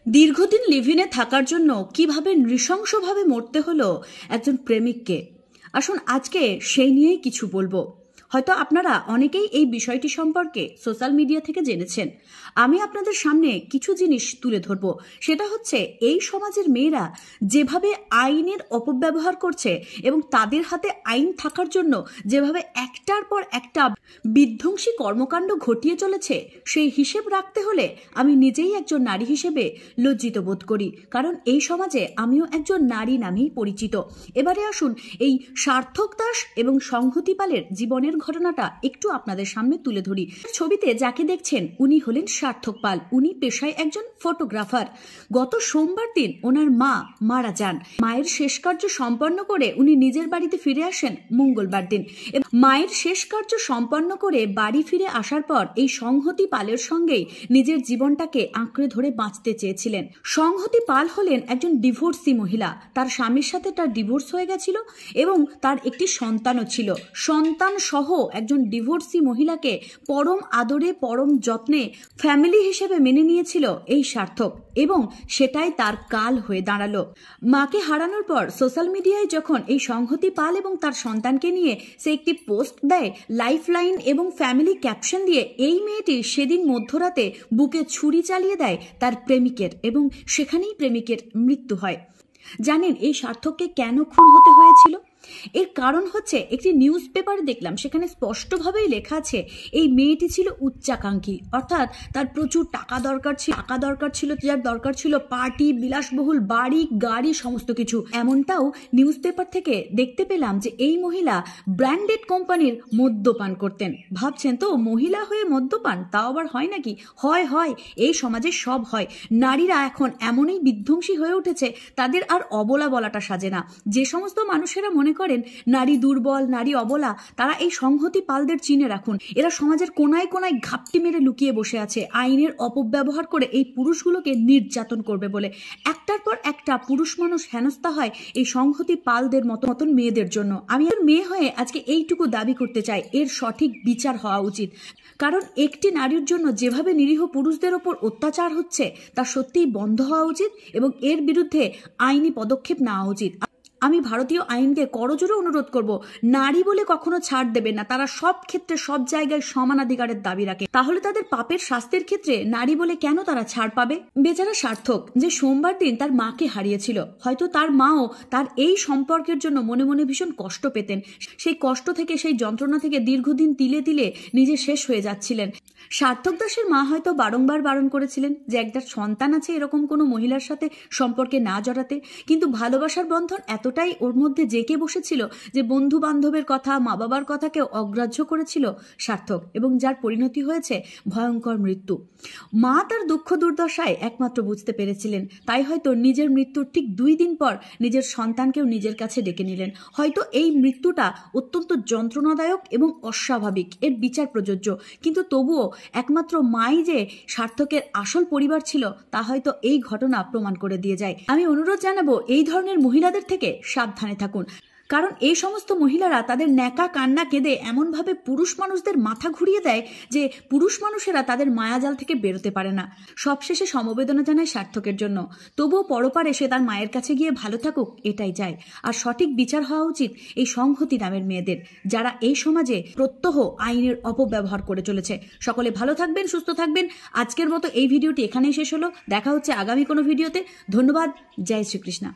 দীর্ঘদিন লিভ-ইনে থাকার জন্য কিভাবে নৃশংসভাবে মরতে হলো একজন প্রেমিককে। আসুন আজকে সেই নিয়েই কিছু বলবো। হয়তো আপনারা অনেকেই এই বিষয়টি সম্পর্কে সোশ্যাল মিডিয়া থেকে জেনেছেন। আমি আপনাদের সামনে কিছু জিনিস তুলে ধরবো। সেটা হচ্ছে এই সমাজের মেয়েরা যেভাবে আইনের অপব্যবহার করছে এবং তাদের হাতে আইন থাকার জন্য যেভাবে একটার পর একটা বিধ্বংসী কর্মকাণ্ড ঘটিয়ে চলেছে, সেই হিসেব রাখতে হলে আমি নিজেই একজন নারী হিসেবে লজ্জিত বোধ করি, কারণ এই সমাজে আমিও একজন নারী নামেই পরিচিত। এবারে আসুন এই সার্থক দাস এবং সংহতি পালের জীবনের ঘটনাটা একটু আপনাদের সামনে তুলে ধরি। ছবিতে যাকে দেখছেন উনি হলেন সার্থক পাল। উনি পেশায় একজন ফটোগ্রাফার। গত সোমবার দিন ওনার মা মারা যান। মায়ের শেষ কার্য সম্পন্ন করে উনি নিজের বাড়িতে ফিরে আসেন মঙ্গলবার দিন। মায়ের শেষ কার্য সম্পন্ন করে বাড়ি ফিরে আসার পর এই সংহতি পালের সঙ্গেই নিজের জীবনটাকে আঁকড়ে ধরে বাঁচতে চেয়েছিলেন। সংহতি পাল হলেন একজন ডিভোর্সি মহিলা। তার স্বামীর সাথে তার ডিভোর্স হয়ে গেছিল এবং তার একটি সন্তানও ছিল। সন্তান সহ একজন ডিভোর্সি মহিলাকে পরম আদরে পরম যত্নে ফ্যামিলি হিসেবে মেনে নিয়েছিল এই সার্থক, এবং সেটাই তার কাল হয়ে দাঁড়ালো। মাকে হারানোর পর সোশ্যাল মিডিয়ায় যখন এই সংহতি পাল এবং তার সন্তানকে নিয়ে সে একটি পোস্ট দেয় লাইফ লাইন এবং ফ্যামিলি ক্যাপশন দিয়ে, এই মেয়েটি সেদিন মধ্যরাতে বুকে ছুরি চালিয়ে দেয় তার প্রেমিকের, এবং সেখানেই প্রেমিকের মৃত্যু হয়। জানেন এই সার্থককে কেন খুন হতে হয়েছিল? এর কারণ হচ্ছে একটি নিউজ পেপারে দেখলাম, সেখানে স্পষ্টভাবেই লেখা আছে এই মেয়েটি ছিল উচ্চাকাঙ্ক্ষী, অর্থাৎ তার প্রচুর টাকা দরকার ছিল, যার দরকার ছিল পার্টি, বিলাসবহুল বাড়ি গাড়ি সমস্ত কিছু। এমনটাও নিউজ পেপার থেকে দেখতে পেলাম যে এই মহিলা ব্র্যান্ডেড কোম্পানির মদ্যপান করতেন। ভাবছেন তো মহিলা হয়ে মদ্যপান, তাও আবার হয় নাকি? হয়, এই সমাজে সব হয়। নারীরা এখন এমনই বিধ্বংসী হয়ে উঠেছে, তাদের আর অবলা বলাটা সাজে না। যে সমস্ত মানুষেরা মনে করেন নারী দুর্বল, নারী অবলা, তারা এই সংহতি পালদের চিনে রাখুন। এরা সমাজের কোনায় কোনায় ঘাপটি মেরে লুকিয়ে বসে আছে আইনের অপব্যবহার করে এই পুরুষগুলোকে নির্যাতন করবে বলে। একটার পর একটা পুরুষ মানুষ হেনস্থা হয় এই সংহতি পালদের মতন মেয়েদের জন্য। আমি আর মেয়ে হয়ে আজকে এইটুকু দাবি করতে চাই, এর সঠিক বিচার হওয়া উচিত। কারণ একটি নারীর জন্য যেভাবে নিরীহ পুরুষদের ওপর অত্যাচার হচ্ছে তা সত্যিই বন্ধ হওয়া উচিত এবং এর বিরুদ্ধে আইনি পদক্ষেপ নেওয়া উচিত। আমি ভারতীয় আইনকে করজোরে অনুরোধ করব, নারী বলে কখনো ছাড় দেবে না। তারা সব ক্ষেত্রে সব জায়গায় সমানাধিকারের দাবি রাখে, তাহলে তাদের পাপের শাস্তির ক্ষেত্রে নারী বলে কেন তারা ছাড় পাবে? বেচারা সার্থক যে সোমবার দিন তার মাকে হারিয়েছিল, হয়তো তার মাও তার এই সম্পর্কের জন্য মনে মনে ভীষণ কষ্ট পেতেন। সেই কষ্ট থেকে, সেই যন্ত্রণা থেকে দীর্ঘদিন তিলে তিলে নিজে শেষ হয়ে যাচ্ছিলেন। সার্থক দাসের মা হয়তো বারংবার বারণ করেছিলেন যে একটা সন্তান আছে এরকম কোনো মহিলার সাথে সম্পর্কে না জড়াতে, কিন্তু ভালোবাসার বন্ধন এতটাই ওর মধ্যে জেঁকে বসেছিল যে বন্ধু বান্ধবের কথা, মা বাবার কথাকে অগ্রাহ্য করেছিল সার্থক, এবং যার পরিণতি হয়েছে ভয়ঙ্কর মৃত্যু। মা তার দুঃখ দুর্দশায় একমাত্র বুঝতে পেরেছিলেন, তাই হয়তো নিজের মৃত্যুর ঠিক 2 দিন পর নিজের সন্তানকেও নিজের কাছে ডেকে নিলেন। হয়তো এই মৃত্যুটা অত্যন্ত যন্ত্রণাদায়ক এবং অস্বাভাবিক, এর বিচার প্রযোজ্য, কিন্তু তবুও একমাত্র মাই যে সার্থকের আসল পরিবার ছিল তা হয়তো এই ঘটনা প্রমাণ করে দিয়ে যায়। আমি অনুরোধ জানাবো এই ধরনের মহিলাদের থেকে সাবধানে থাকুন, কারণ এই সমস্ত মহিলারা তাদের ন্যাকা কান্না কেঁদে এমনভাবে পুরুষ মানুষদের মাথা ঘুরিয়ে দেয় যে পুরুষ মানুষেরা তাদের মায়াজাল থেকে বেরোতে পারে না। সবশেষে সমবেদনা জানায় সার্থকের জন্য, তবুও পরপারে সে তার মায়ের কাছে গিয়ে ভালো থাকুক, এটাই চাই। আর সঠিক বিচার হওয়া উচিত এই সংহতি নামের মেয়েদের, যারা এই সমাজে প্রত্যহ আইনের অপব্যবহার করে চলেছে। সকলে ভালো থাকবেন, সুস্থ থাকবেন। আজকের মতো এই ভিডিওটি এখানেই শেষ হলো। দেখা হচ্ছে আগামী কোনো ভিডিওতে। ধন্যবাদ। জয় শ্রীকৃষ্ণ।